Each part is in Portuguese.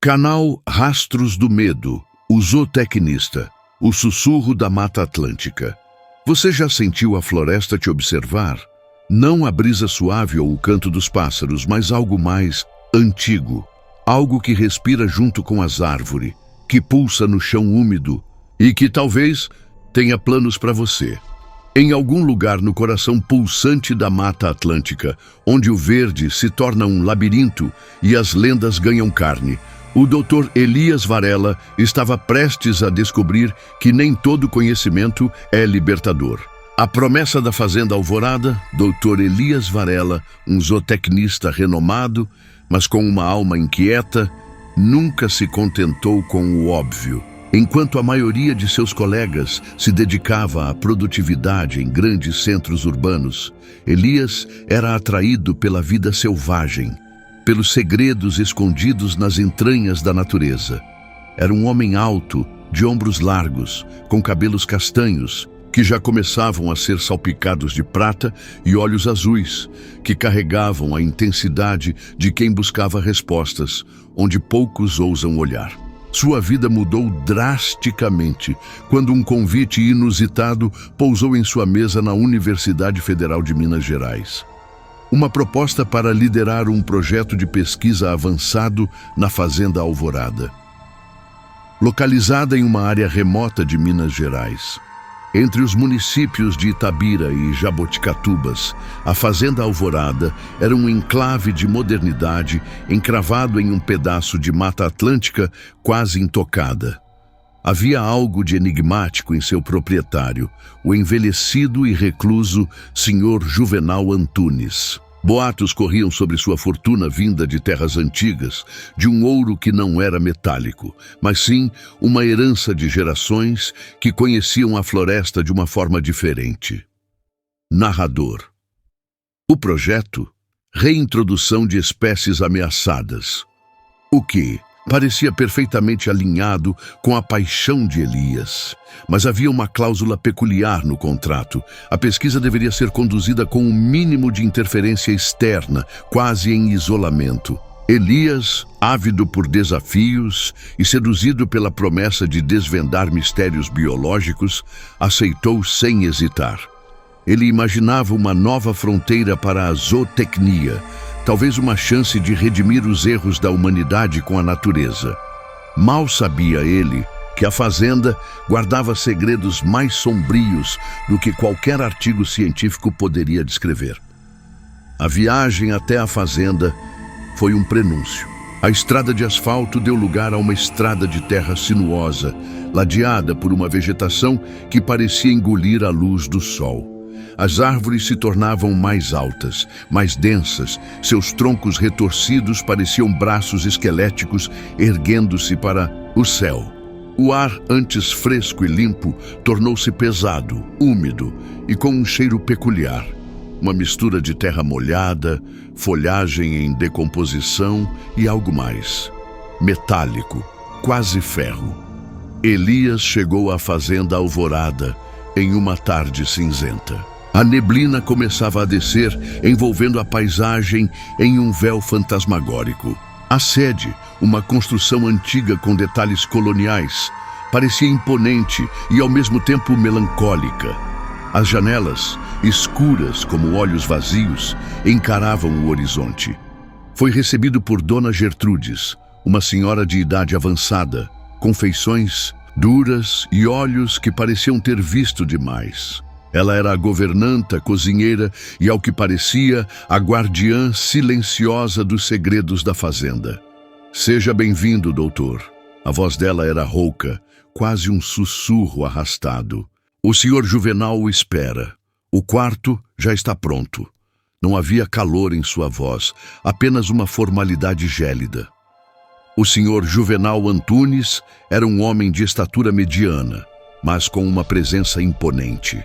Canal Rastros do Medo, o zootecnista, o sussurro da Mata Atlântica. Você já sentiu a floresta te observar? Não a brisa suave ou o canto dos pássaros, mas algo mais antigo. Algo que respira junto com as árvores, que pulsa no chão úmido e que talvez tenha planos para você. Em algum lugar no coração pulsante da Mata Atlântica, onde o verde se torna um labirinto e as lendas ganham carne, o Dr. Elias Varela estava prestes a descobrir que nem todo conhecimento é libertador. A promessa da Fazenda Alvorada, Dr. Elias Varela, um zootecnista renomado, mas com uma alma inquieta, nunca se contentou com o óbvio. Enquanto a maioria de seus colegas se dedicava à produtividade em grandes centros urbanos, Elias era atraído pela vida selvagem, pelos segredos escondidos nas entranhas da natureza. Era um homem alto, de ombros largos, com cabelos castanhos, que já começavam a ser salpicados de prata, e olhos azuis, que carregavam a intensidade de quem buscava respostas, onde poucos ousam olhar. Sua vida mudou drasticamente quando um convite inusitado pousou em sua mesa na Universidade Federal de Minas Gerais. Uma proposta para liderar um projeto de pesquisa avançado na Fazenda Alvorada. Localizada em uma área remota de Minas Gerais, entre os municípios de Itabira e Jaboticatubas, a Fazenda Alvorada era um enclave de modernidade encravado em um pedaço de Mata Atlântica quase intocada. Havia algo de enigmático em seu proprietário, o envelhecido e recluso Sr. Juvenal Antunes. Boatos corriam sobre sua fortuna vinda de terras antigas, de um ouro que não era metálico, mas sim uma herança de gerações que conheciam a floresta de uma forma diferente. Narrador. O projeto: reintrodução de espécies ameaçadas. O que parecia perfeitamente alinhado com a paixão de Elias. Mas havia uma cláusula peculiar no contrato. A pesquisa deveria ser conduzida com um mínimo de interferência externa, quase em isolamento. Elias, ávido por desafios e seduzido pela promessa de desvendar mistérios biológicos, aceitou sem hesitar. Ele imaginava uma nova fronteira para a zootecnia, talvez uma chance de redimir os erros da humanidade com a natureza. Mal sabia ele que a fazenda guardava segredos mais sombrios do que qualquer artigo científico poderia descrever. A viagem até a fazenda foi um prenúncio. A estrada de asfalto deu lugar a uma estrada de terra sinuosa, ladeada por uma vegetação que parecia engolir a luz do sol. As árvores se tornavam mais altas, mais densas, seus troncos retorcidos pareciam braços esqueléticos erguendo-se para o céu. O ar, antes fresco e limpo, tornou-se pesado, úmido e com um cheiro peculiar. Uma mistura de terra molhada, folhagem em decomposição e algo mais. Metálico, quase ferro. Elias chegou à Fazenda Alvorada em uma tarde cinzenta. A neblina começava a descer, envolvendo a paisagem em um véu fantasmagórico. A sede, uma construção antiga com detalhes coloniais, parecia imponente e ao mesmo tempo melancólica. As janelas, escuras como olhos vazios, encaravam o horizonte. Foi recebido por Dona Gertrudes, uma senhora de idade avançada, com feições duras e olhos que pareciam ter visto demais. Ela era a governanta, cozinheira e, ao que parecia, a guardiã silenciosa dos segredos da fazenda. Seja bem-vindo, doutor. A voz dela era rouca, quase um sussurro arrastado. O senhor Juvenal o espera. O quarto já está pronto. Não havia calor em sua voz, apenas uma formalidade gélida. O senhor Juvenal Antunes era um homem de estatura mediana, mas com uma presença imponente.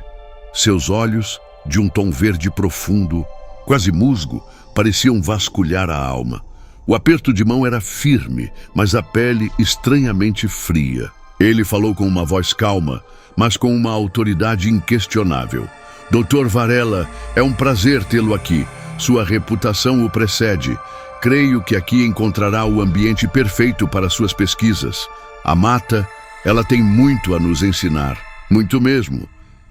Seus olhos, de um tom verde profundo, quase musgo, pareciam vasculhar a alma. O aperto de mão era firme, mas a pele estranhamente fria. Ele falou com uma voz calma, mas com uma autoridade inquestionável. Dr. Varela, é um prazer tê-lo aqui. Sua reputação o precede. Creio que aqui encontrará o ambiente perfeito para suas pesquisas. A mata, ela tem muito a nos ensinar. Muito mesmo.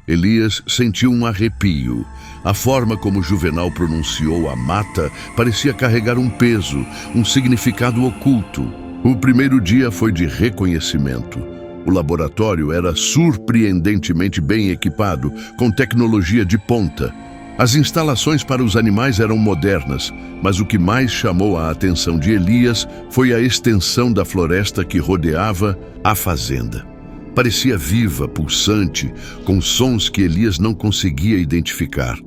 Elias sentiu um arrepio. A forma como Juvenal pronunciou a mata parecia carregar um peso, um significado oculto. O primeiro dia foi de reconhecimento. O laboratório era surpreendentemente bem equipado, com tecnologia de ponta. As instalações para os animais eram modernas, mas o que mais chamou a atenção de Elias foi a extensão da floresta que rodeava a fazenda. Parecia viva, pulsante, com sons que Elias não conseguia identificar.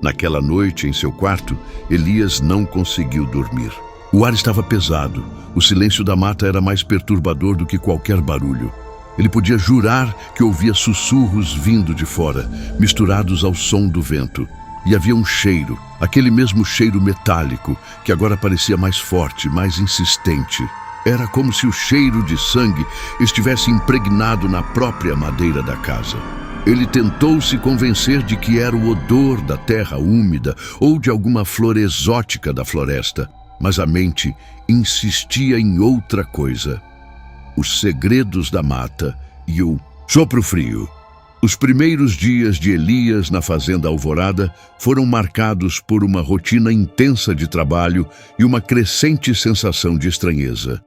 Naquela noite, em seu quarto, Elias não conseguiu dormir. O ar estava pesado. O silêncio da mata era mais perturbador do que qualquer barulho. Ele podia jurar que ouvia sussurros vindo de fora, misturados ao som do vento. E havia um cheiro, aquele mesmo cheiro metálico, que agora parecia mais forte, mais insistente. Era como se o cheiro de sangue estivesse impregnado na própria madeira da casa. Ele tentou se convencer de que era o odor da terra úmida ou de alguma flor exótica da floresta, mas a mente insistia em outra coisa. Os segredos da mata e o sopro frio. Os primeiros dias de Elias na fazenda Alvorada foram marcados por uma rotina intensa de trabalho e uma crescente sensação de estranheza.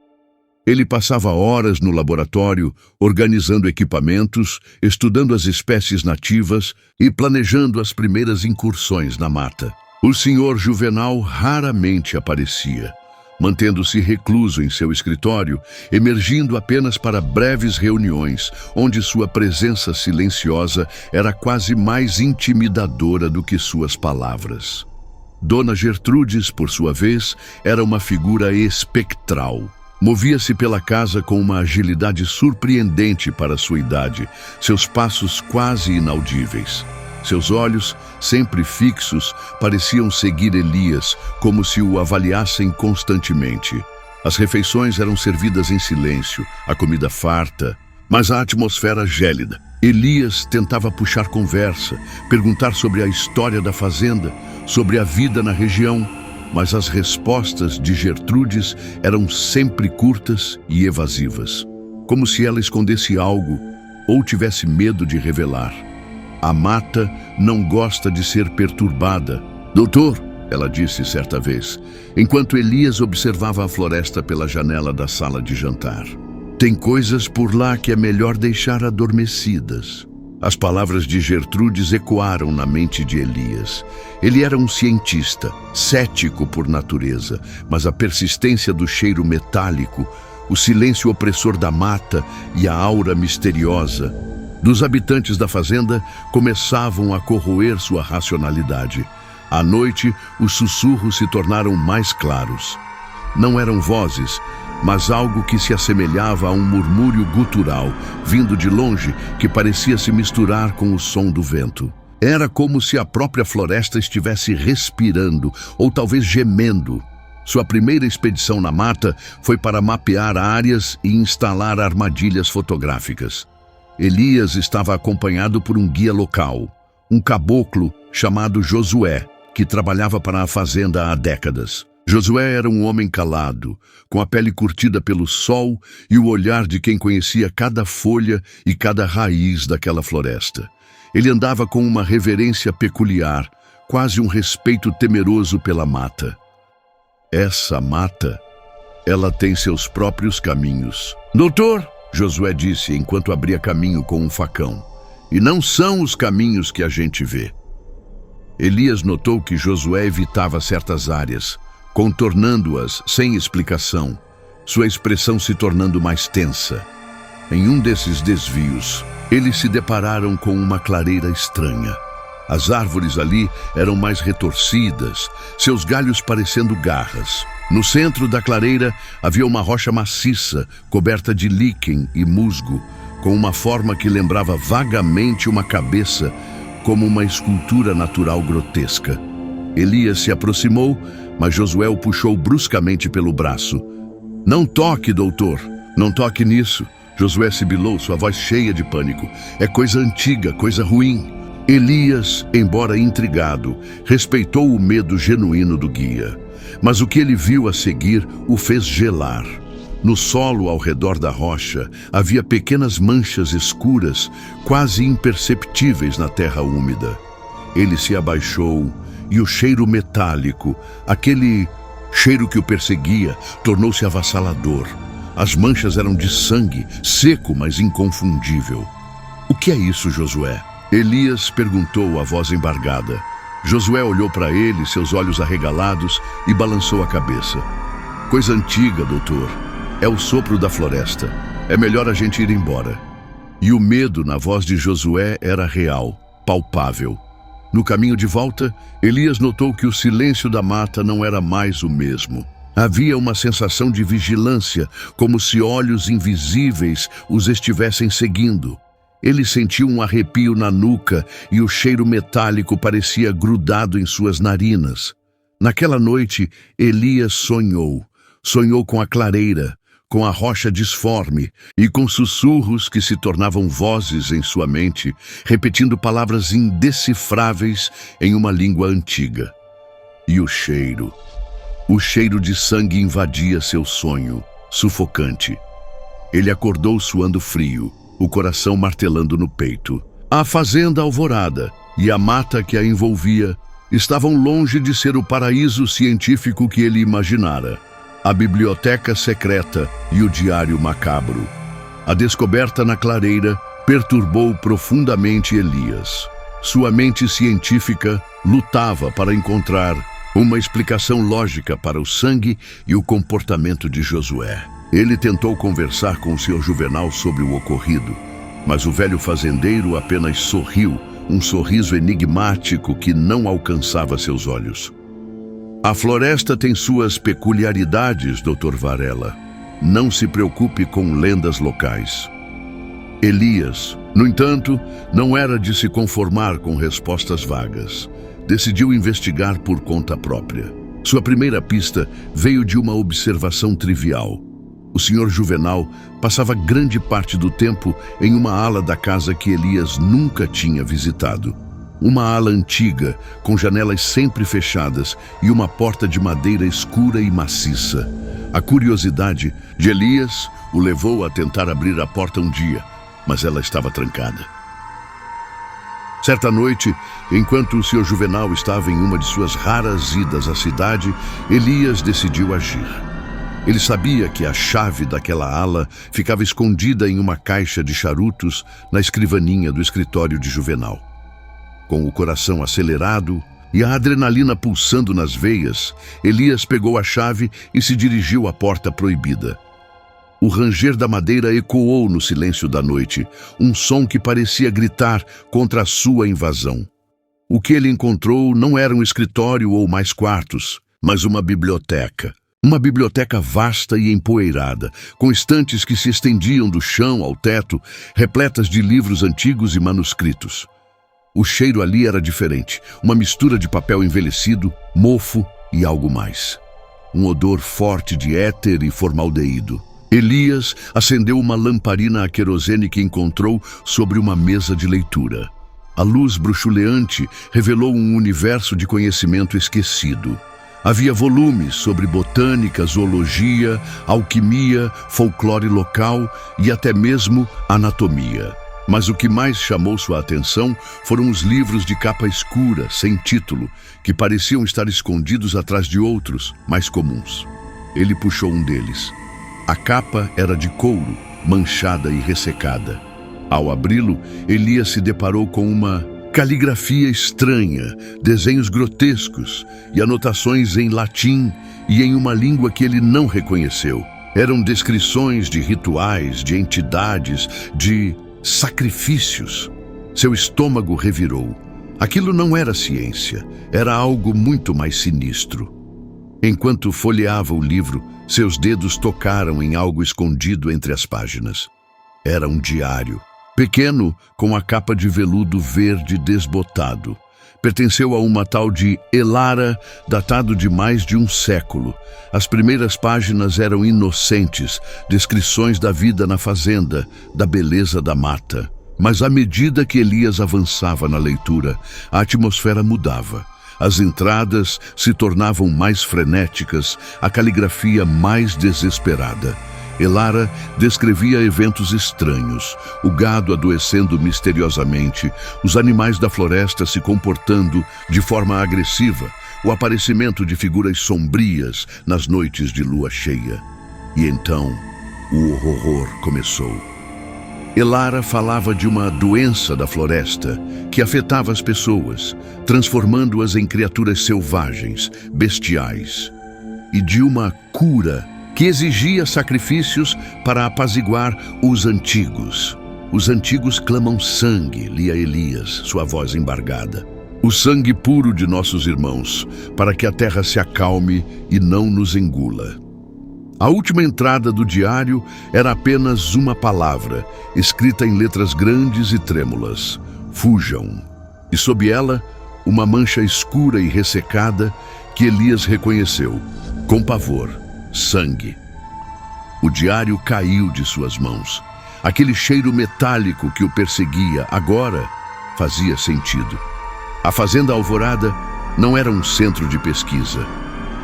Ele passava horas no laboratório, organizando equipamentos, estudando as espécies nativas e planejando as primeiras incursões na mata. O senhor Juvenal raramente aparecia, mantendo-se recluso em seu escritório, emergindo apenas para breves reuniões, onde sua presença silenciosa era quase mais intimidadora do que suas palavras. Dona Gertrudes, por sua vez, era uma figura espectral. Movia-se pela casa com uma agilidade surpreendente para sua idade, seus passos quase inaudíveis. Seus olhos, sempre fixos, pareciam seguir Elias, como se o avaliassem constantemente. As refeições eram servidas em silêncio, a comida farta, mas a atmosfera gélida. Elias tentava puxar conversa, perguntar sobre a história da fazenda, sobre a vida na região, mas as respostas de Gertrudes eram sempre curtas e evasivas, como se ela escondesse algo ou tivesse medo de revelar. A mata não gosta de ser perturbada. Doutor, ela disse certa vez, enquanto Elias observava a floresta pela janela da sala de jantar. Tem coisas por lá que é melhor deixar adormecidas. As palavras de Gertrudes ecoaram na mente de Elias. Ele era um cientista, cético por natureza, mas a persistência do cheiro metálico, o silêncio opressor da mata e a aura misteriosa dos habitantes da fazenda começavam a corroer sua racionalidade. À noite, os sussurros se tornaram mais claros. Não eram vozes, mas algo que se assemelhava a um murmúrio gutural, vindo de longe, que parecia se misturar com o som do vento. Era como se a própria floresta estivesse respirando, ou talvez gemendo. Sua primeira expedição na mata foi para mapear áreas e instalar armadilhas fotográficas. Elias estava acompanhado por um guia local, um caboclo chamado Josué, que trabalhava para a fazenda há décadas. Josué era um homem calado, com a pele curtida pelo sol e o olhar de quem conhecia cada folha e cada raiz daquela floresta. Ele andava com uma reverência peculiar, quase um respeito temeroso pela mata. Essa mata, ela tem seus próprios caminhos. Doutor, Josué disse enquanto abria caminho com um facão, e não são os caminhos que a gente vê. Elias notou que Josué evitava certas áreas, contornando-as sem explicação, sua expressão se tornando mais tensa. Em um desses desvios, eles se depararam com uma clareira estranha. As árvores ali eram mais retorcidas, seus galhos parecendo garras. No centro da clareira havia uma rocha maciça, coberta de líquen e musgo, com uma forma que lembrava vagamente uma cabeça, como uma escultura natural grotesca. Elias se aproximou, mas Josué o puxou bruscamente pelo braço. Não toque, doutor, não toque nisso. Josué sibilou, sua voz cheia de pânico. É coisa antiga, coisa ruim. Elias, embora intrigado, respeitou o medo genuíno do guia. mas o que ele viu a seguir o fez gelar. No solo ao redor da rocha havia pequenas manchas escuras, quase imperceptíveis na terra úmida. Ele se abaixou e o cheiro metálico, aquele cheiro que o perseguia, tornou-se avassalador. As manchas eram de sangue, seco, mas inconfundível. "O que é isso, Josué?" Elias perguntou a voz embargada. Josué olhou para ele, seus olhos arregalados, e balançou a cabeça. "Coisa antiga, doutor. É o sopro da floresta. É melhor a gente ir embora." E o medo na voz de Josué era real, palpável. No caminho de volta, Elias notou que o silêncio da mata não era mais o mesmo. Havia uma sensação de vigilância, como se olhos invisíveis os estivessem seguindo. Ele sentiu um arrepio na nuca e o cheiro metálico parecia grudado em suas narinas. Naquela noite, Elias sonhou. Sonhou com a clareira, com a rocha disforme e com sussurros que se tornavam vozes em sua mente, repetindo palavras indecifráveis em uma língua antiga. E o cheiro de sangue invadia seu sonho, sufocante. Ele acordou suando frio, o coração martelando no peito. A fazenda alvorada e a mata que a envolvia estavam longe de ser o paraíso científico que ele imaginara. A biblioteca secreta e o diário macabro. A descoberta na clareira perturbou profundamente Elias. Sua mente científica lutava para encontrar uma explicação lógica para o sangue e o comportamento de Josué. Ele tentou conversar com o Sr. Juvenal sobre o ocorrido, mas o velho fazendeiro apenas sorriu, um sorriso enigmático que não alcançava seus olhos. "A floresta tem suas peculiaridades, Dr. Varela. Não se preocupe com lendas locais." Elias, no entanto, não era de se conformar com respostas vagas. Decidiu investigar por conta própria. Sua primeira pista veio de uma observação trivial. O Sr. Juvenal passava grande parte do tempo em uma ala da casa que Elias nunca tinha visitado. Uma ala antiga, com janelas sempre fechadas e uma porta de madeira escura e maciça. A curiosidade de Elias o levou a tentar abrir a porta um dia, mas ela estava trancada. Certa noite, enquanto o Sr. Juvenal estava em uma de suas raras idas à cidade, Elias decidiu agir. Ele sabia que a chave daquela ala ficava escondida em uma caixa de charutos na escrivaninha do escritório de Juvenal. Com o coração acelerado e a adrenalina pulsando nas veias, Elias pegou a chave e se dirigiu à porta proibida. O ranger da madeira ecoou no silêncio da noite, um som que parecia gritar contra a sua invasão. O que ele encontrou não era um escritório ou mais quartos, mas uma biblioteca. Uma biblioteca vasta e empoeirada, com estantes que se estendiam do chão ao teto, repletas de livros antigos e manuscritos. O cheiro ali era diferente, uma mistura de papel envelhecido, mofo e algo mais. Um odor forte de éter e formaldeído. Elias acendeu uma lamparina a querosene que encontrou sobre uma mesa de leitura. A luz bruxuleante revelou um universo de conhecimento esquecido. Havia volumes sobre botânica, zoologia, alquimia, folclore local e até mesmo anatomia. Mas o que mais chamou sua atenção foram os livros de capa escura, sem título, que pareciam estar escondidos atrás de outros, mais comuns. Ele puxou um deles. A capa era de couro, manchada e ressecada. Ao abri-lo, Elias se deparou com uma caligrafia estranha, desenhos grotescos e anotações em latim e em uma língua que ele não reconheceu. Eram descrições de rituais, de entidades, de sacrifícios. Seu estômago revirou. Aquilo não era ciência, era algo muito mais sinistro. Enquanto folheava o livro, seus dedos tocaram em algo escondido entre as páginas. Era um diário. Pequeno, com a capa de veludo verde desbotado. Pertenceu a uma tal de Elara, datado de mais de um século. As primeiras páginas eram inocentes, descrições da vida na fazenda, da beleza da mata. Mas à medida que Elias avançava na leitura, a atmosfera mudava. As entradas se tornavam mais frenéticas, a caligrafia mais desesperada. Elara descrevia eventos estranhos, o gado adoecendo misteriosamente, os animais da floresta se comportando de forma agressiva, o aparecimento de figuras sombrias nas noites de lua cheia. E então, o horror começou. Elara falava de uma doença da floresta que afetava as pessoas, transformando-as em criaturas selvagens, bestiais, e de uma cura que exigia sacrifícios para apaziguar os antigos. Os antigos clamam sangue, lia Elias, sua voz embargada. O sangue puro de nossos irmãos, para que a terra se acalme e não nos engula. A última entrada do diário era apenas uma palavra, escrita em letras grandes e trêmulas: fujam. E sob ela, uma mancha escura e ressecada que Elias reconheceu, com pavor: sangue. O diário caiu de suas mãos. Aquele cheiro metálico que o perseguia agora fazia sentido. A Fazenda Alvorada não era um centro de pesquisa,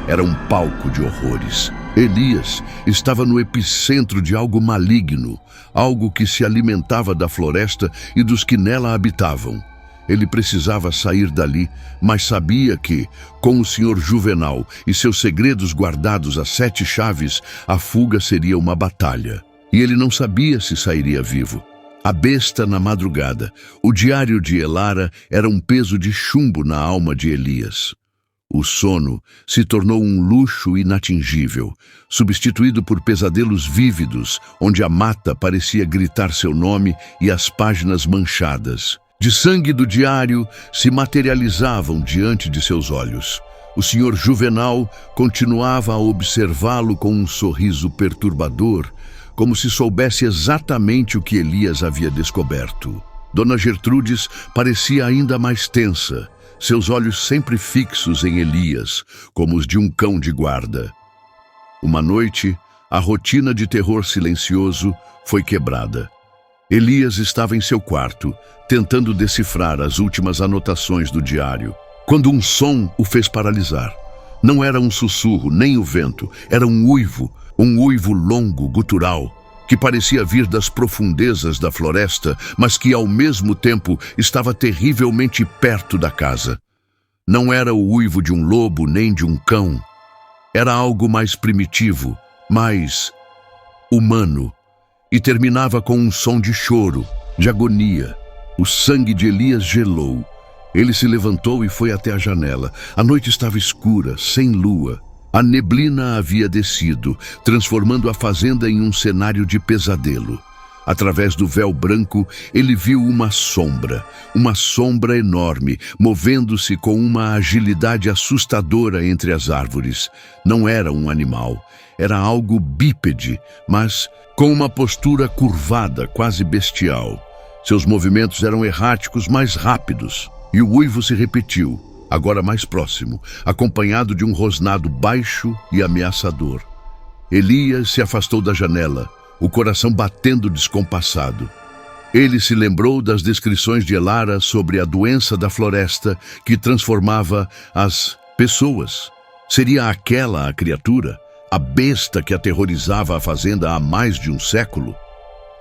era um palco de horrores. Elias estava no epicentro de algo maligno, algo que se alimentava da floresta e dos que nela habitavam. Ele precisava sair dali, mas sabia que, com o Sr. Juvenal e seus segredos guardados a 7 chaves, a fuga seria uma batalha. E ele não sabia se sairia vivo. A besta na madrugada. O diário de Elara era um peso de chumbo na alma de Elias. O sono se tornou um luxo inatingível, substituído por pesadelos vívidos, onde a mata parecia gritar seu nome e as páginas manchadas de sangue do diário se materializavam diante de seus olhos. O Sr. Juvenal continuava a observá-lo com um sorriso perturbador, como se soubesse exatamente o que Elias havia descoberto. Dona Gertrudes parecia ainda mais tensa, seus olhos sempre fixos em Elias, como os de um cão de guarda. Uma noite, a rotina de terror silencioso foi quebrada. Elias estava em seu quarto, tentando decifrar as últimas anotações do diário, quando um som o fez paralisar. Não era um sussurro, nem o vento, era um uivo longo, gutural, que parecia vir das profundezas da floresta, mas que ao mesmo tempo estava terrivelmente perto da casa. Não era o uivo de um lobo nem de um cão. Era algo mais primitivo, mais humano, e terminava com um som de choro, de agonia. O sangue de Elias gelou. Ele se levantou e foi até a janela. A noite estava escura, sem lua. A neblina havia descido, transformando a fazenda em um cenário de pesadelo. Através do véu branco, ele viu uma sombra enorme, movendo-se com uma agilidade assustadora entre as árvores. Não era um animal, era algo bípede, mas com uma postura curvada, quase bestial. Seus movimentos eram erráticos, mais rápidos, e o uivo se repetiu, agora mais próximo, acompanhado de um rosnado baixo e ameaçador. Elias se afastou da janela, o coração batendo descompassado. Ele se lembrou das descrições de Elara sobre a doença da floresta que transformava as pessoas. Seria aquela a criatura, a besta que aterrorizava a fazenda há mais de um século?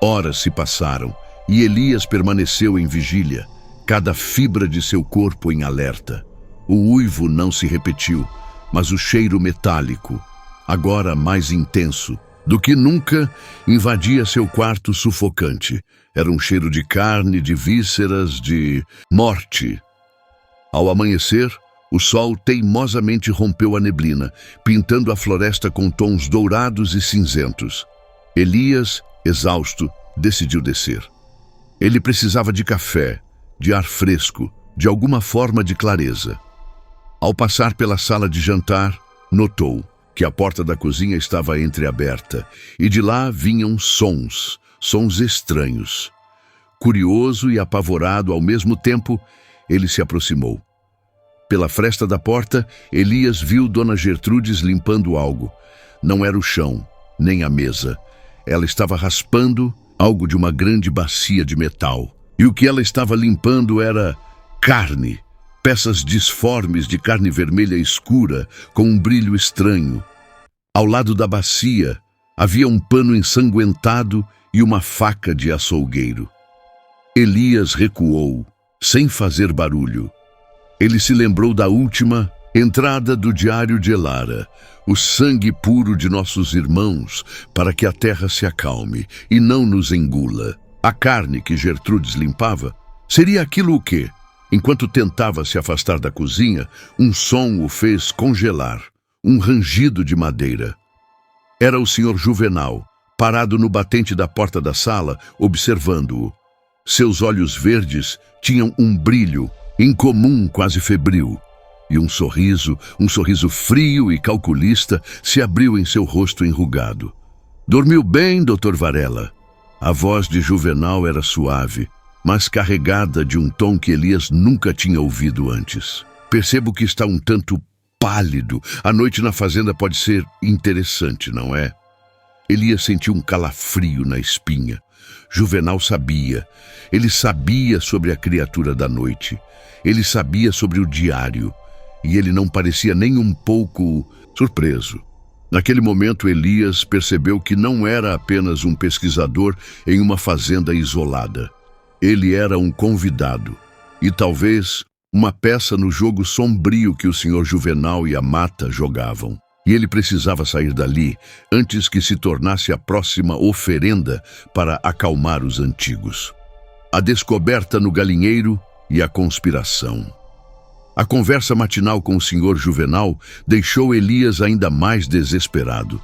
Horas se passaram e Elias permaneceu em vigília, cada fibra de seu corpo em alerta. O uivo não se repetiu, mas o cheiro metálico, agora mais intenso do que nunca, invadia seu quarto sufocante. Era um cheiro de carne, de vísceras, de morte. Ao amanhecer, o sol teimosamente rompeu a neblina, pintando a floresta com tons dourados e cinzentos. Elias, exausto, decidiu descer. Ele precisava de café, de ar fresco, de alguma forma de clareza. Ao passar pela sala de jantar, notou que a porta da cozinha estava entreaberta e de lá vinham sons estranhos. Curioso e apavorado ao mesmo tempo, ele se aproximou. Pela fresta da porta, Elias viu Dona Gertrudes limpando algo. Não era o chão, nem a mesa. Ela estava raspando algo de uma grande bacia de metal. E o que ela estava limpando era carne. peças disformes de carne vermelha escura com um brilho estranho. Ao lado da bacia havia um pano ensanguentado e uma faca de açougueiro. Elias recuou, sem fazer barulho. Ele se lembrou da última entrada do diário de Elara: o sangue puro de nossos irmãos, para que a terra se acalme e não nos engula. A carne que Gertrudes limpava, seria aquilo o quê? Enquanto tentava se afastar da cozinha, um som o fez congelar, um rangido de madeira. Era o Sr. Juvenal, parado no batente da porta da sala, observando-o. Seus olhos verdes tinham um brilho incomum, quase febril. E um sorriso frio e calculista, se abriu em seu rosto enrugado. "Dormiu bem, Dr. Varela?" A voz de Juvenal era suave, mas carregada de um tom que Elias nunca tinha ouvido antes. "Percebo que está um tanto pálido. A noite na fazenda pode ser interessante, não é?" Elias sentiu um calafrio na espinha. Juvenal sabia. Ele sabia sobre a criatura da noite. Ele sabia sobre o diário. E ele não parecia nem um pouco surpreso. Naquele momento, Elias percebeu que não era apenas um pesquisador em uma fazenda isolada. Ele era um convidado, e talvez uma peça no jogo sombrio que o Sr. Juvenal e a Mata jogavam. E ele precisava sair dali antes que se tornasse a próxima oferenda para acalmar os antigos. A descoberta no galinheiro e a conspiração. A conversa matinal com o Sr. Juvenal deixou Elias ainda mais desesperado.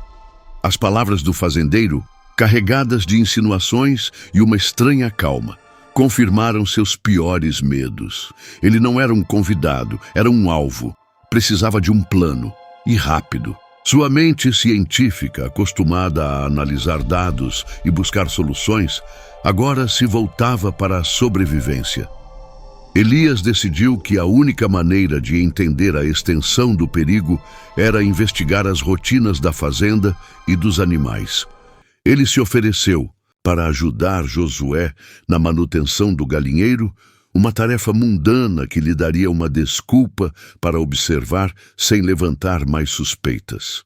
As palavras do fazendeiro, carregadas de insinuações e uma estranha calma, confirmaram seus piores medos. Ele não era um convidado, era um alvo. Precisava de um plano, e rápido. Sua mente científica, acostumada a analisar dados e buscar soluções, agora se voltava para a sobrevivência. Elias decidiu que a única maneira de entender a extensão do perigo era investigar as rotinas da fazenda e dos animais. Ele se ofereceu para ajudar Josué na manutenção do galinheiro, uma tarefa mundana que lhe daria uma desculpa para observar sem levantar mais suspeitas.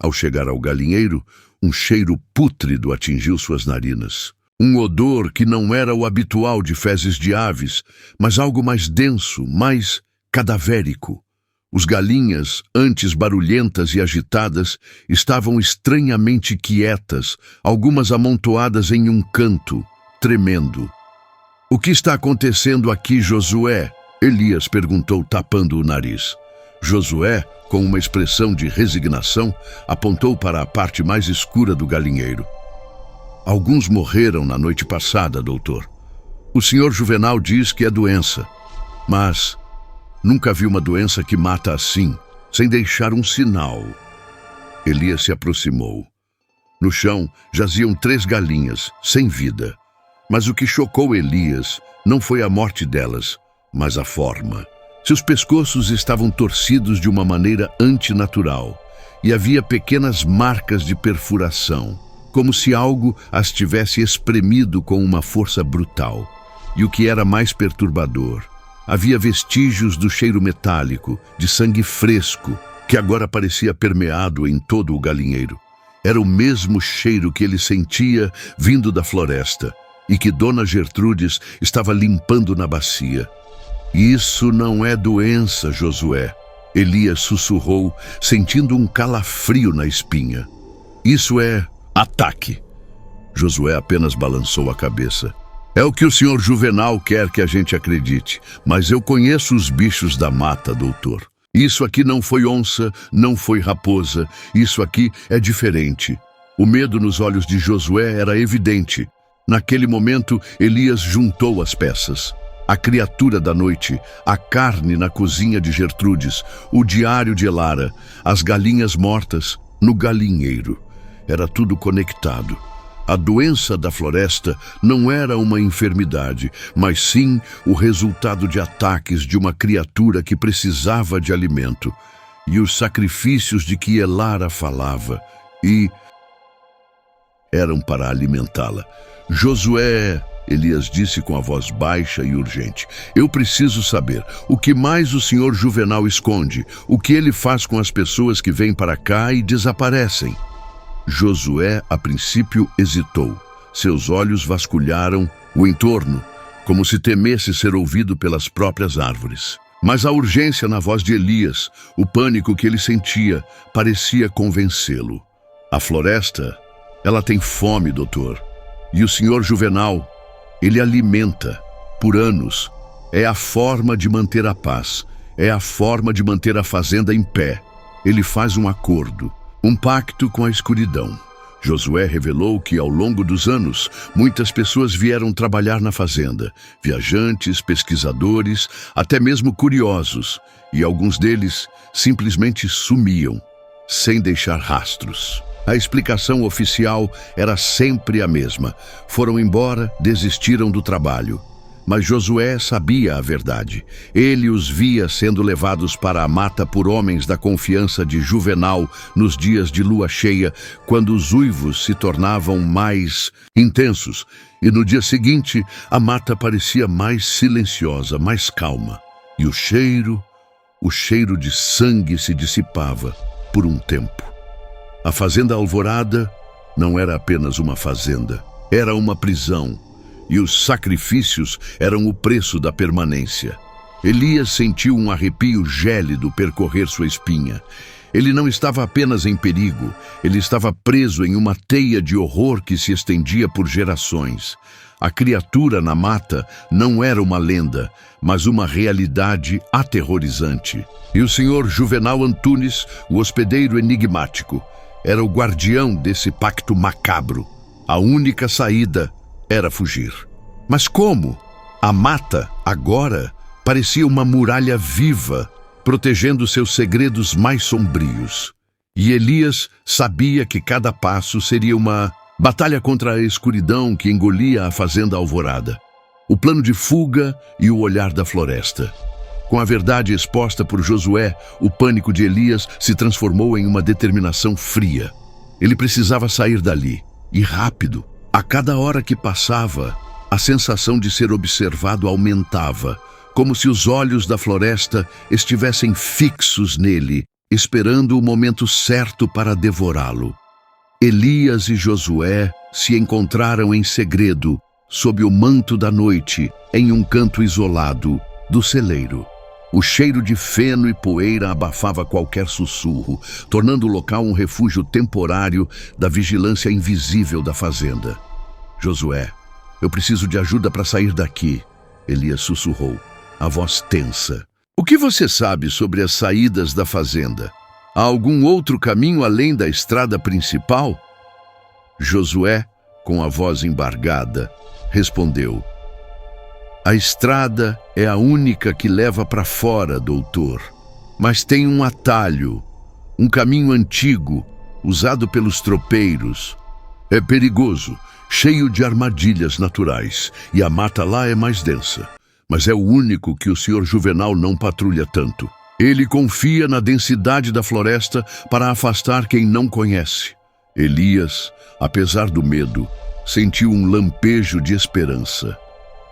Ao chegar ao galinheiro, um cheiro pútrido atingiu suas narinas. Um odor que não era o habitual de fezes de aves, mas algo mais denso, mais cadavérico. Os galinhas, antes barulhentas e agitadas, estavam estranhamente quietas, algumas amontoadas em um canto, tremendo. "O que está acontecendo aqui, Josué?" Elias perguntou, tapando o nariz. Josué, com uma expressão de resignação, apontou para a parte mais escura do galinheiro. "Alguns morreram na noite passada, doutor. O senhor Juvenal diz que é doença, mas nunca vi uma doença que mata assim, sem deixar um sinal." Elias se aproximou. No chão jaziam 3 galinhas, sem vida. Mas o que chocou Elias não foi a morte delas, mas a forma. Seus pescoços estavam torcidos de uma maneira antinatural, e havia pequenas marcas de perfuração, como se algo as tivesse espremido com uma força brutal. E o que era mais perturbador, havia vestígios do cheiro metálico, de sangue fresco, que agora parecia permeado em todo o galinheiro. Era o mesmo cheiro que ele sentia vindo da floresta, e que Dona Gertrudes estava limpando na bacia. "Isso não é doença, Josué," Elias sussurrou, sentindo um calafrio na espinha. "Isso é ataque." Josué apenas balançou a cabeça. "É o que o senhor Juvenal quer que a gente acredite, mas eu conheço os bichos da mata, doutor. Isso aqui não foi onça, não foi raposa, isso aqui é diferente." O medo nos olhos de Josué era evidente. Naquele momento, Elias juntou as peças. A criatura da noite, a carne na cozinha de Gertrudes, o diário de Elara, as galinhas mortas no galinheiro. Era tudo conectado. A doença da floresta não era uma enfermidade, mas sim o resultado de ataques de uma criatura que precisava de alimento. E os sacrifícios de que Elara falava, eram para alimentá-la. Josué Elias disse com a voz baixa e urgente. Eu preciso saber o que mais o senhor Juvenal esconde, o que ele faz com as pessoas que vêm para cá e desaparecem. Josué, a princípio, hesitou. Seus olhos vasculharam o entorno, como se temesse ser ouvido pelas próprias árvores. Mas a urgência na voz de Elias, o pânico que ele sentia, parecia convencê-lo. A floresta, ela tem fome, doutor. E o senhor Juvenal, ele alimenta, por anos. É a forma de manter a paz, é a forma de manter a fazenda em pé. Ele faz um acordo, um pacto com a escuridão. Josué revelou que, ao longo dos anos, muitas pessoas vieram trabalhar na fazenda. Viajantes, pesquisadores, até mesmo curiosos. E alguns deles simplesmente sumiam, sem deixar rastros. A explicação oficial era sempre a mesma. Foram embora, desistiram do trabalho. Mas Josué sabia a verdade. Ele os via sendo levados para a mata por homens da confiança de Juvenal nos dias de lua cheia, quando os uivos se tornavam mais intensos. E no dia seguinte, a mata parecia mais silenciosa, mais calma. E o cheiro de sangue se dissipava por um tempo. A fazenda Alvorada não era apenas uma fazenda, era uma prisão. E os sacrifícios eram o preço da permanência. Elias sentiu um arrepio gélido percorrer sua espinha. Ele não estava apenas em perigo, ele estava preso em uma teia de horror que se estendia por gerações. A criatura na mata não era uma lenda, mas uma realidade aterrorizante. E o senhor Juvenal Antunes, o hospedeiro enigmático, era o guardião desse pacto macabro. A única saída era fugir. Mas como? A mata, agora, parecia uma muralha viva, protegendo seus segredos mais sombrios. E Elias sabia que cada passo seria uma batalha contra a escuridão que engolia a fazenda Alvorada. O plano de fuga e o olhar da floresta. Com a verdade exposta por Josué, o pânico de Elias se transformou em uma determinação fria. Ele precisava sair dali, e rápido. A cada hora que passava, a sensação de ser observado aumentava, como se os olhos da floresta estivessem fixos nele, esperando o momento certo para devorá-lo. Elias e Josué se encontraram em segredo, sob o manto da noite, em um canto isolado do celeiro. O cheiro de feno e poeira abafava qualquer sussurro, tornando o local um refúgio temporário da vigilância invisível da fazenda. Josué, eu preciso de ajuda para sair daqui, Elias sussurrou, a voz tensa. O que você sabe sobre as saídas da fazenda? Há algum outro caminho além da estrada principal? Josué, com a voz embargada, respondeu. A estrada é a única que leva para fora, doutor. Mas tem um atalho, um caminho antigo, usado pelos tropeiros. É perigoso, cheio de armadilhas naturais, e a mata lá é mais densa. Mas é o único que o senhor Juvenal não patrulha tanto. Ele confia na densidade da floresta para afastar quem não conhece. Elias, apesar do medo, sentiu um lampejo de esperança.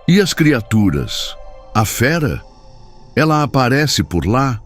E as criaturas? A fera? Ela aparece por lá?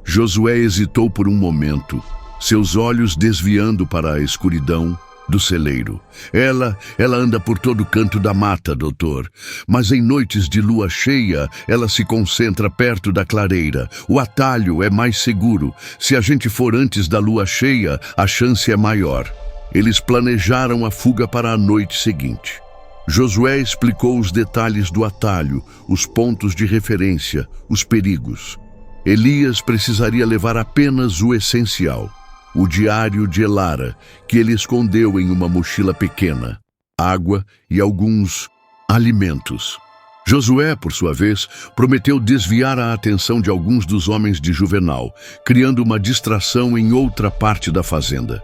Josué hesitou por um momento, seus olhos desviando para a escuridão do celeiro. Ela anda por todo canto da mata, doutor. Mas em noites de lua cheia, ela se concentra perto da clareira. O atalho é mais seguro. Se a gente for antes da lua cheia, a chance é maior. Eles planejaram a fuga para a noite seguinte. Josué explicou os detalhes do atalho, os pontos de referência, os perigos. Elias precisaria levar apenas o essencial, o diário de Elara, que ele escondeu em uma mochila pequena, água e alguns alimentos. Josué, por sua vez, prometeu desviar a atenção de alguns dos homens de Juvenal, criando uma distração em outra parte da fazenda.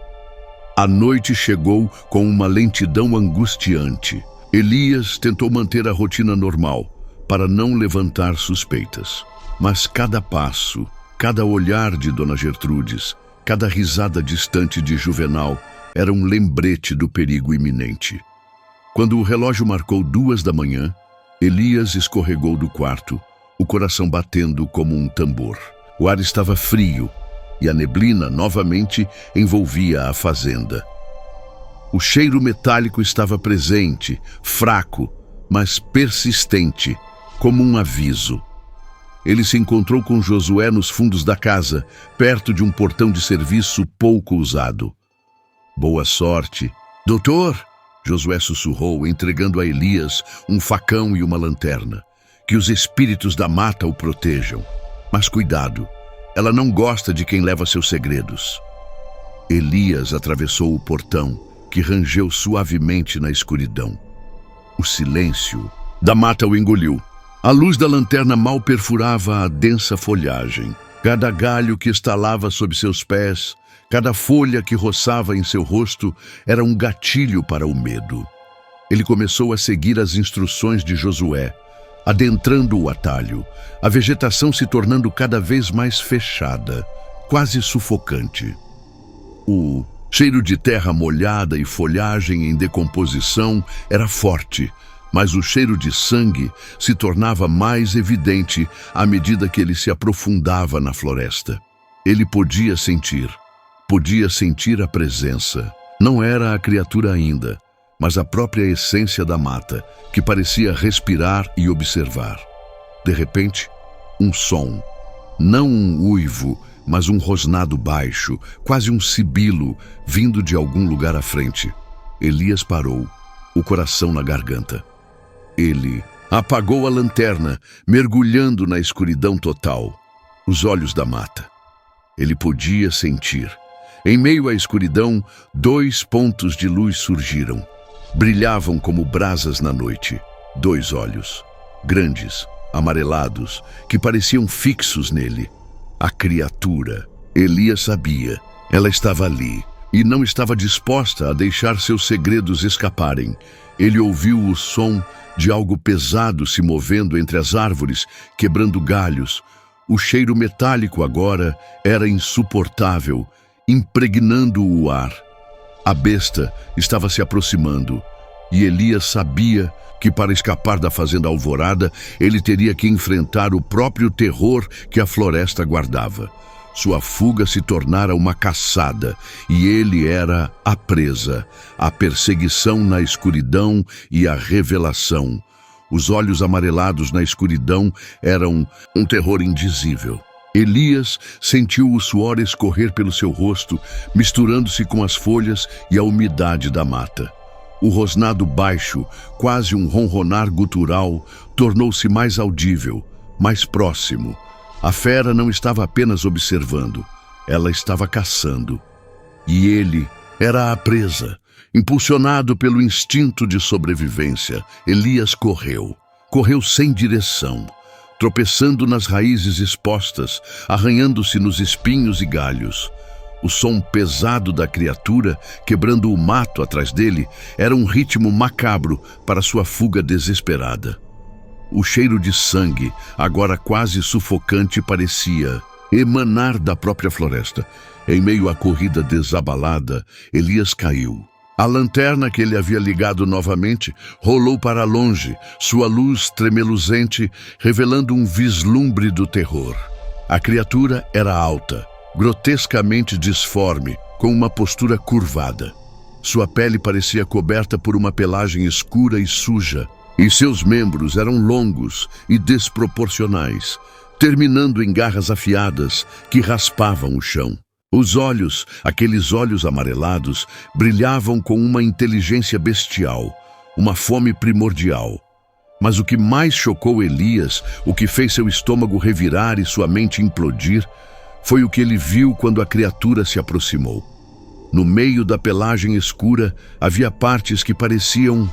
A noite chegou com uma lentidão angustiante. Elias tentou manter a rotina normal, para não levantar suspeitas. Mas cada passo, cada olhar de Dona Gertrudes, cada risada distante de Juvenal era um lembrete do perigo iminente. Quando o relógio marcou 2 da manhã, Elias escorregou do quarto, o coração batendo como um tambor. O ar estava frio e a neblina novamente envolvia a fazenda. O cheiro metálico estava presente, fraco, mas persistente, como um aviso. Ele se encontrou com Josué nos fundos da casa, perto de um portão de serviço pouco usado. Boa sorte. Doutor, Josué sussurrou, entregando a Elias um facão e uma lanterna. Que os espíritos da mata o protejam. Mas cuidado, ela não gosta de quem leva seus segredos. Elias atravessou o portão, que rangeu suavemente na escuridão. O silêncio da mata o engoliu. A luz da lanterna mal perfurava a densa folhagem. Cada galho que estalava sob seus pés, cada folha que roçava em seu rosto era um gatilho para o medo. Ele começou a seguir as instruções de Josué, adentrando o atalho, a vegetação se tornando cada vez mais fechada, quase sufocante. O cheiro de terra molhada e folhagem em decomposição era forte, mas o cheiro de sangue se tornava mais evidente à medida que ele se aprofundava na floresta. Ele podia sentir a presença. Não era a criatura ainda, mas a própria essência da mata, que parecia respirar e observar. De repente, um som, não um uivo, mas um rosnado baixo, quase um sibilo, vindo de algum lugar à frente. Elias parou, o coração na garganta. Ele apagou a lanterna, mergulhando na escuridão total. Os olhos da mata. Ele podia sentir. Em meio à escuridão, 2 pontos de luz surgiram. Brilhavam como brasas na noite. 2 olhos, grandes, amarelados, que pareciam fixos nele. A criatura. Elias sabia. Ela estava ali e não estava disposta a deixar seus segredos escaparem. Ele ouviu o som de algo pesado se movendo entre as árvores, quebrando galhos. O cheiro metálico agora era insuportável, impregnando o ar. A besta estava se aproximando, e Elias sabia que para escapar da fazenda alvorada, ele teria que enfrentar o próprio terror que a floresta guardava. Sua fuga se tornara uma caçada, e ele era a presa, a perseguição na escuridão e a revelação. Os olhos amarelados na escuridão eram um terror indizível. Elias sentiu o suor escorrer pelo seu rosto, misturando-se com as folhas e a umidade da mata. O rosnado baixo, quase um ronronar gutural, tornou-se mais audível, mais próximo. A fera não estava apenas observando, ela estava caçando. E ele era a presa. Impulsionado pelo instinto de sobrevivência, Elias correu. Correu sem direção, tropeçando nas raízes expostas, arranhando-se nos espinhos e galhos. O som pesado da criatura, quebrando o mato atrás dele, era um ritmo macabro para sua fuga desesperada. O cheiro de sangue, agora quase sufocante, parecia emanar da própria floresta. Em meio à corrida desabalada, Elias caiu. A lanterna que ele havia ligado novamente rolou para longe, sua luz tremeluzente, revelando um vislumbre do terror. A criatura era alta, grotescamente disforme, com uma postura curvada. Sua pele parecia coberta por uma pelagem escura e suja, e seus membros eram longos e desproporcionais, terminando em garras afiadas que raspavam o chão. Os olhos, aqueles olhos amarelados, brilhavam com uma inteligência bestial, uma fome primordial. Mas o que mais chocou Elias, o que fez seu estômago revirar e sua mente implodir, foi o que ele viu quando a criatura se aproximou. No meio da pelagem escura havia partes que pareciam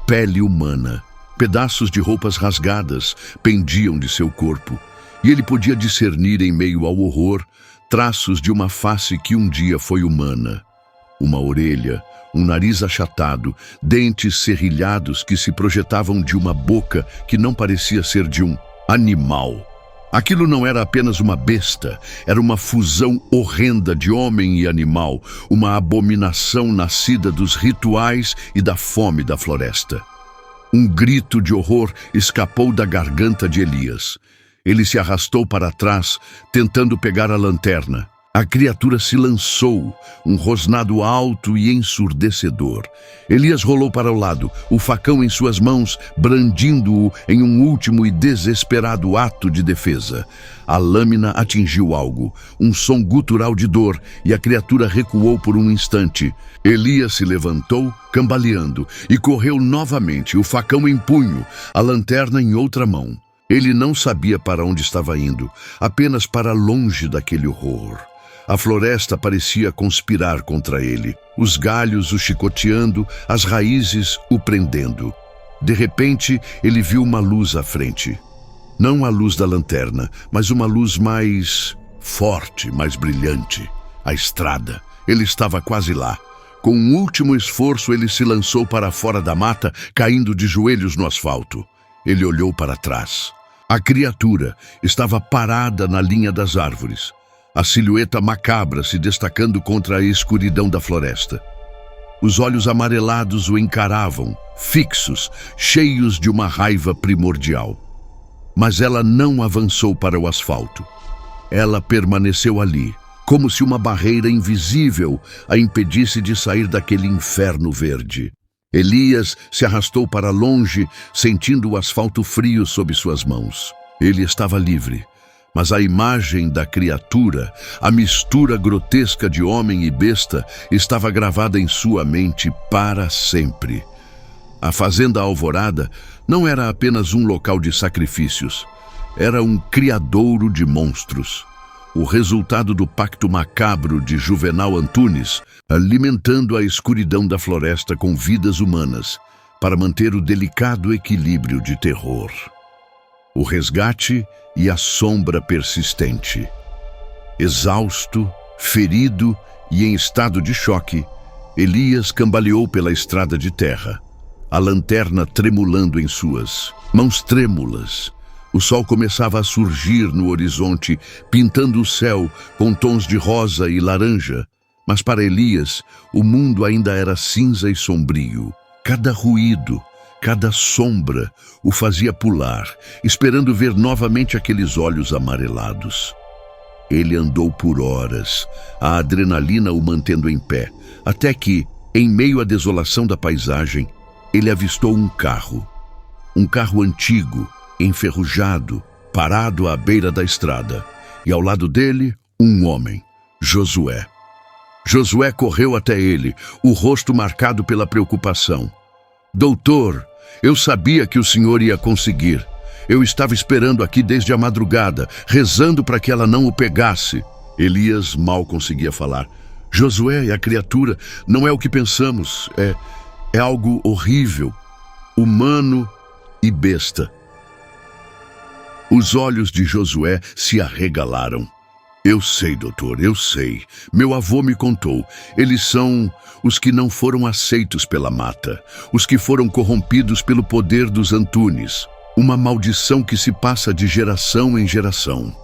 pele humana. Pedaços de roupas rasgadas pendiam de seu corpo, e ele podia discernir em meio ao horror traços de uma face que um dia foi humana. Uma orelha, um nariz achatado, dentes serrilhados que se projetavam de uma boca que não parecia ser de um animal. Aquilo não era apenas uma besta, era uma fusão horrenda de homem e animal, uma abominação nascida dos rituais e da fome da floresta. Um grito de horror escapou da garganta de Elias. Ele se arrastou para trás, tentando pegar a lanterna. A criatura se lançou, um rosnado alto e ensurdecedor. Elias rolou para o lado, o facão em suas mãos, brandindo-o em um último e desesperado ato de defesa. A lâmina atingiu algo, um som gutural de dor, e a criatura recuou por um instante. Elias se levantou, cambaleando, e correu novamente, o facão em punho, a lanterna em outra mão. Ele não sabia para onde estava indo, apenas para longe daquele horror. A floresta parecia conspirar contra ele, os galhos o chicoteando, as raízes o prendendo. De repente, ele viu uma luz à frente. Não a luz da lanterna, mas uma luz mais forte, mais brilhante. A estrada. Ele estava quase lá. Com um último esforço, ele se lançou para fora da mata, caindo de joelhos no asfalto. Ele olhou para trás. A criatura estava parada na linha das árvores, a silhueta macabra se destacando contra a escuridão da floresta. Os olhos amarelados o encaravam, fixos, cheios de uma raiva primordial. Mas ela não avançou para o asfalto. Ela permaneceu ali, como se uma barreira invisível a impedisse de sair daquele inferno verde. Elias se arrastou para longe, sentindo o asfalto frio sob suas mãos. Ele estava livre, mas a imagem da criatura, a mistura grotesca de homem e besta, estava gravada em sua mente para sempre. A Fazenda Alvorada não era apenas um local de sacrifícios, era um criadouro de monstros. O resultado do pacto macabro de Juvenal Antunes, alimentando a escuridão da floresta com vidas humanas, para manter o delicado equilíbrio de terror. O resgate e a sombra persistente. Exausto, ferido e em estado de choque, Elias cambaleou pela estrada de terra, a lanterna tremulando em suas mãos trêmulas. O sol começava a surgir no horizonte, pintando o céu com tons de rosa e laranja. Mas para Elias, o mundo ainda era cinza e sombrio. Cada ruído, cada sombra o fazia pular, esperando ver novamente aqueles olhos amarelados. Ele andou por horas, a adrenalina o mantendo em pé, até que, em meio à desolação da paisagem, ele avistou um carro. Um carro antigo, enferrujado, parado à beira da estrada, e ao lado dele, um homem, Josué. Josué correu até ele, o rosto marcado pela preocupação. Doutor, eu sabia que o senhor ia conseguir. Eu estava esperando aqui desde a madrugada, rezando para que ela não o pegasse. Elias mal conseguia falar. Josué e a criatura não é o que pensamos, é algo horrível, humano e besta. Os olhos de Josué se arregalaram. Eu sei, doutor, eu sei. Meu avô me contou. Eles são os que não foram aceitos pela mata, os que foram corrompidos pelo poder dos Antunes. Uma maldição que se passa de geração em geração.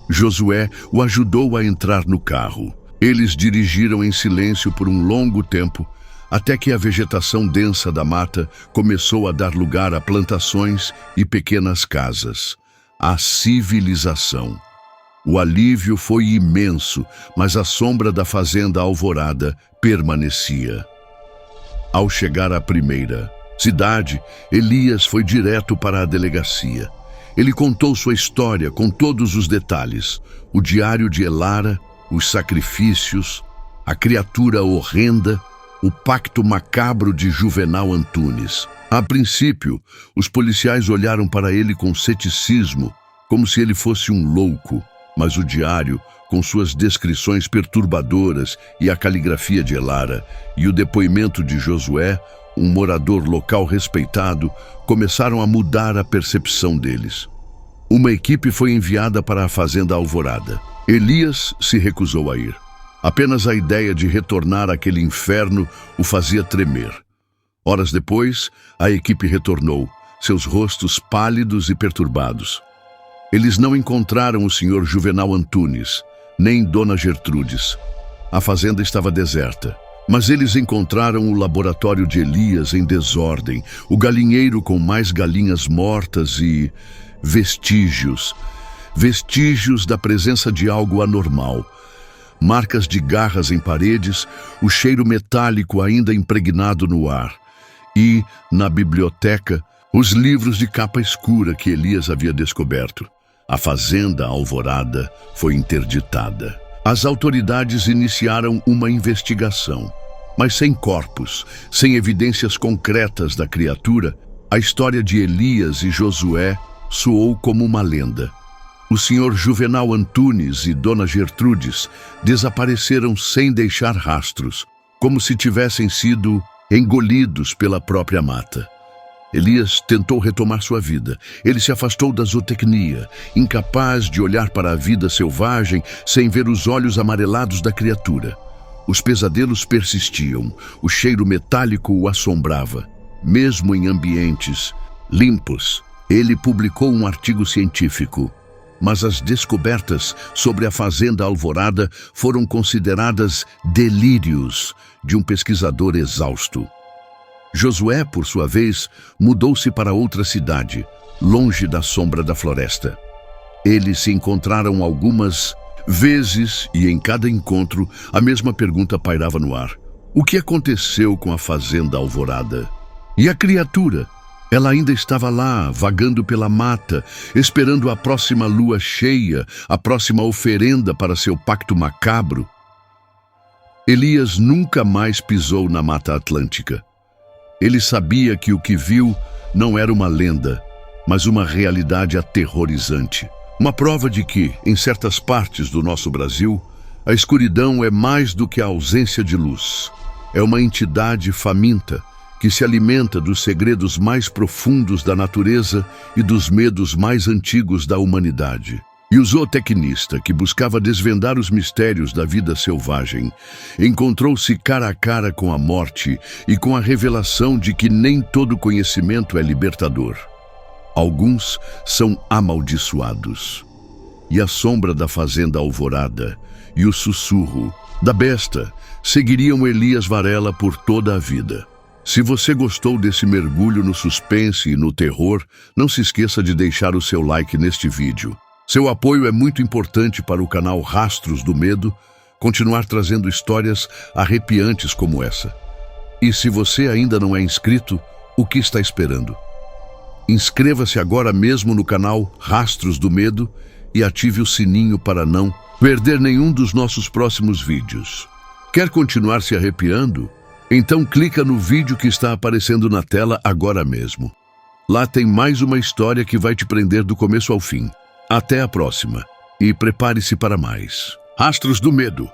Josué o ajudou a entrar no carro. Eles dirigiram em silêncio por um longo tempo, até que a vegetação densa da mata começou a dar lugar a plantações e pequenas casas. A civilização. O alívio foi imenso, mas a sombra da Fazenda Alvorada permanecia. Ao chegar à primeira cidade, Elias foi direto para a delegacia. Ele contou sua história com todos os detalhes: o diário de Elara, os sacrifícios, a criatura horrenda, o pacto macabro de Juvenal Antunes. A princípio, os policiais olharam para ele com ceticismo, como se ele fosse um louco, mas o diário, com suas descrições perturbadoras e a caligrafia de Elara, e o depoimento de Josué, um morador local respeitado, começaram a mudar a percepção deles. Uma equipe foi enviada para a Fazenda Alvorada. Elias se recusou a ir. Apenas a ideia de retornar àquele inferno o fazia tremer. Horas depois, a equipe retornou, seus rostos pálidos e perturbados. Eles não encontraram o Sr. Juvenal Antunes, nem Dona Gertrudes. A fazenda estava deserta. Mas eles encontraram o laboratório de Elias em desordem, o galinheiro com mais galinhas mortas e vestígios da presença de algo anormal. Marcas de garras em paredes, o cheiro metálico ainda impregnado no ar. E, na biblioteca, os livros de capa escura que Elias havia descoberto. A fazenda Alvorada foi interditada. As autoridades iniciaram uma investigação, mas sem corpos, sem evidências concretas da criatura, a história de Elias e Josué soou como uma lenda. O Sr. Juvenal Antunes e Dona Gertrudes desapareceram sem deixar rastros, como se tivessem sido engolidos pela própria mata. Elias tentou retomar sua vida. Ele se afastou da zootecnia, incapaz de olhar para a vida selvagem sem ver os olhos amarelados da criatura. Os pesadelos persistiam, o cheiro metálico o assombrava. Mesmo em ambientes limpos, ele publicou um artigo científico, mas as descobertas sobre a fazenda Alvorada foram consideradas delírios de um pesquisador exausto. Josué, por sua vez, mudou-se para outra cidade, longe da sombra da floresta. Eles se encontraram algumas vezes e em cada encontro a mesma pergunta pairava no ar. O que aconteceu com a fazenda Alvorada? E a criatura? Ela ainda estava lá, vagando pela mata, esperando a próxima lua cheia, a próxima oferenda para seu pacto macabro. Elias nunca mais pisou na Mata Atlântica. Ele sabia que o que viu não era uma lenda, mas uma realidade aterrorizante. Uma prova de que, em certas partes do nosso Brasil, a escuridão é mais do que a ausência de luz. É uma entidade faminta que se alimenta dos segredos mais profundos da natureza e dos medos mais antigos da humanidade. E o zootecnista, que buscava desvendar os mistérios da vida selvagem, encontrou-se cara a cara com a morte e com a revelação de que nem todo conhecimento é libertador. Alguns são amaldiçoados. E a sombra da fazenda Alvorada e o sussurro da besta seguiriam Elias Varela por toda a vida. Se você gostou desse mergulho no suspense e no terror, não se esqueça de deixar o seu like neste vídeo. Seu apoio é muito importante para o canal Rastros do Medo continuar trazendo histórias arrepiantes como essa. E se você ainda não é inscrito, o que está esperando? Inscreva-se agora mesmo no canal Rastros do Medo e ative o sininho para não perder nenhum dos nossos próximos vídeos. Quer continuar se arrepiando? Então clica no vídeo que está aparecendo na tela agora mesmo. Lá tem mais uma história que vai te prender do começo ao fim. Até a próxima e prepare-se para mais. Rastros do Medo.